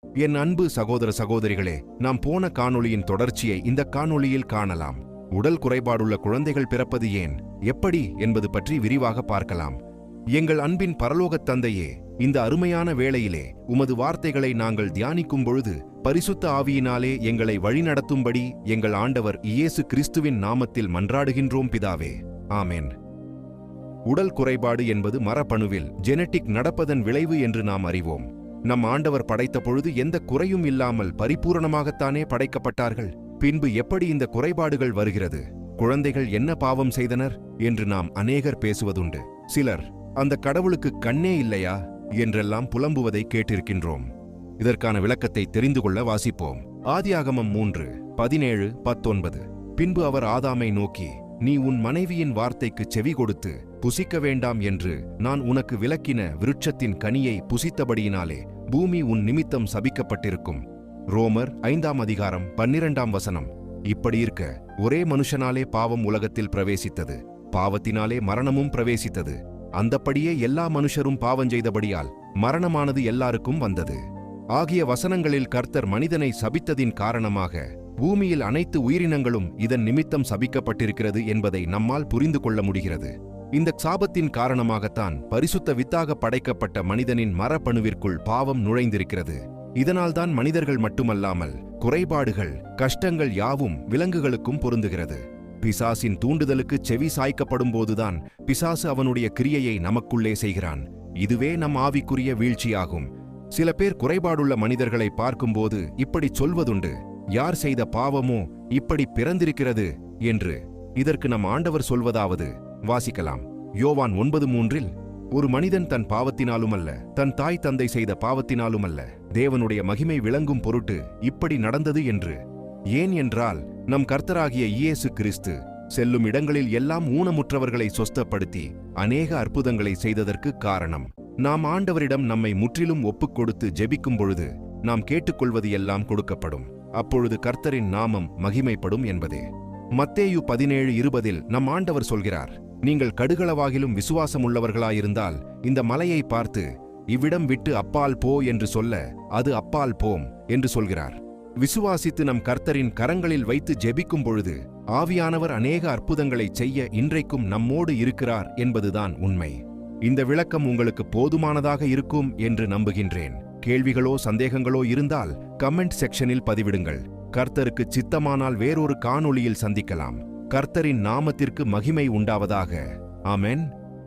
என் அன்பு சகோதர சகோதரிகளே, நாம் போன காணொளியின் தொடர்ச்சியை இந்த காணொளியில் காணலாம். உடல் குறைபாடுள்ள குழந்தைகள் பிறப்பது ஏன், எப்படி என்பது பற்றி விரிவாக பார்க்கலாம். எங்கள் அன்பின் பரலோகத் தந்தையே, இந்த அருமையான வேளையிலே உமது வார்த்தைகளை நாங்கள் தியானிக்கும் பொழுது பரிசுத்த ஆவியினாலே எங்களை வழிநடத்தும்படி எங்கள் ஆண்டவர் இயேசு கிறிஸ்துவின் நாமத்தில் மன்றாடுகின்றோம் பிதாவே, ஆமென். உடல் குறைபாடு என்பது மரபணுவில் ஜெனட்டிக் நடப்பதன் விளைவு என்று நாம் அறிவோம். நம் ஆண்டவர் படைத்த பொழுது எந்த குறையும் இல்லாமல் பரிபூரணமாகத்தானே படைக்கப்பட்டார்கள். பின்பு எப்படி இந்த குறைபாடுகள் வருகிறது? குழந்தைகள் என்ன பாவம் செய்தனர் என்று நாம் அநேகர் பேசுவதுண்டு. சிலர் அந்த கடவுளுக்கு கண்ணே இல்லையா என்றெல்லாம் புலம்புவதை கேட்டிருக்கின்றோம். இதற்கான விளக்கத்தை தெரிந்து கொள்ள வாசிப்போம். ஆதியாகமம் 3:17-19. பின்பு அவர் ஆதாமை நோக்கி, நீ உன் மனைவியின் வார்த்தைக்கு செவி கொடுத்து புசிக்க வேண்டாம் என்று நான் உனக்கு விலக்கின விருட்சத்தின் கனியை புசித்தபடியினாலே பூமி உன் நிமித்தம் சபிக்கப்பட்டிருக்கும். ரோமர் 5:12. இப்படி இருக்க ஒரே மனுஷனாலே பாவம் உலகத்தில் பிரவேசித்தது, பாவத்தினாலே மரணமும் பிரவேசித்தது. அந்தப்படியே எல்லா மனுஷரும் பாவஞ்செய்தபடியால் மரணமானது எல்லாருக்கும் வந்தது. ஆகிய வசனங்களில் கர்த்தர் மனிதனை சபித்ததின் காரணமாக பூமியில் அனைத்து உயிரினங்களும் இதன் நிமித்தம் சபிக்கப்பட்டிருக்கிறது என்பதை நம்மால் புரிந்து கொள்ள முடிகிறது. இந்த சாபத்தின் காரணமாகத்தான் பரிசுத்த வித்தாக படைக்கப்பட்ட மனிதனின் மரபணுவிற்குள் பாவம் நுழைந்திருக்கிறது. இதனால்தான் மனிதர்கள் மட்டுமல்லாமல் குறைபாடுகள், கஷ்டங்கள் யாவும் விலங்குகளுக்கும் பொருந்துகிறது. பிசாசின் தூண்டுதலுக்கு செவி சாய்க்கப்படும் போதுதான் பிசாசு அவனுடைய கிரியையை நமக்குள்ளே செய்கிறான். இதுவே நம் ஆவிக்குரிய வீழ்ச்சியாகும். சில பேர் குறைபாடுள்ள மனிதர்களை பார்க்கும்போது இப்படி சொல்வதுண்டு, யார் செய்த பாவமோ இப்படி பிறந்திருக்கிறது என்று. இதற்கு நம் ஆண்டவர் சொல்வதாவது வாசிக்கலாம். யோவான் 9:3. ஒரு மனிதன் தன் பாவத்தினாலுமல்ல, தன் தாய் தந்தை செய்த பாவத்தினாலுமல்ல, தேவனுடைய மகிமை விளங்கும் பொருட்டு இப்படி நடந்தது என்று. ஏன் என்றால் நம் கர்த்தராகிய இயேசு கிறிஸ்து செல்லும் இடங்களில் எல்லாம் ஊனமுற்றவர்களை சொஸ்தப்படுத்தி அநேக அற்புதங்களை செய்ததற்கு காரணம், நாம் ஆண்டவரிடம் நம்மை முற்றிலும் ஒப்புக்கொடுத்து ஜெபிக்கும் பொழுது நாம் கேட்டுக்கொள்வது எல்லாம் கொடுக்கப்படும். அப்பொழுது கர்த்தரின் நாமம் மகிமைப்படும் என்பதே. மத்தேயு 17:20 நம் ஆண்டவர் சொல்கிறார், நீங்கள் கடுகளவாகிலும் விசுவாசமுள்ளவர்களாயிருந்தால் இந்த மலையை பார்த்து இவ்விடம் விட்டு அப்பால் போ என்று சொல்ல அது அப்பால் போம் என்று சொல்கிறார். விசுவாசித்து நம் கர்த்தரின் கரங்களில் வைத்து ஜெபிக்கும் பொழுது ஆவியானவர் அநேக அற்புதங்களை செய்ய இன்றைக்கும் நம்மோடு இருக்கிறார் என்பதுதான் உண்மை. இந்த விளக்கம் உங்களுக்கு போதுமானதாக இருக்கும் என்று நம்புகின்றேன். கேள்விகளோ சந்தேகங்களோ இருந்தால் கமெண்ட் செக்ஷனில் பதிவிடுங்கள். கர்த்தருக்கு சித்தமானால் வேறொரு காணொளியில் சந்திக்கலாம். கர்த்தரின் நாமத்திற்கு மகிமை உண்டாவதாக. ஆமென்.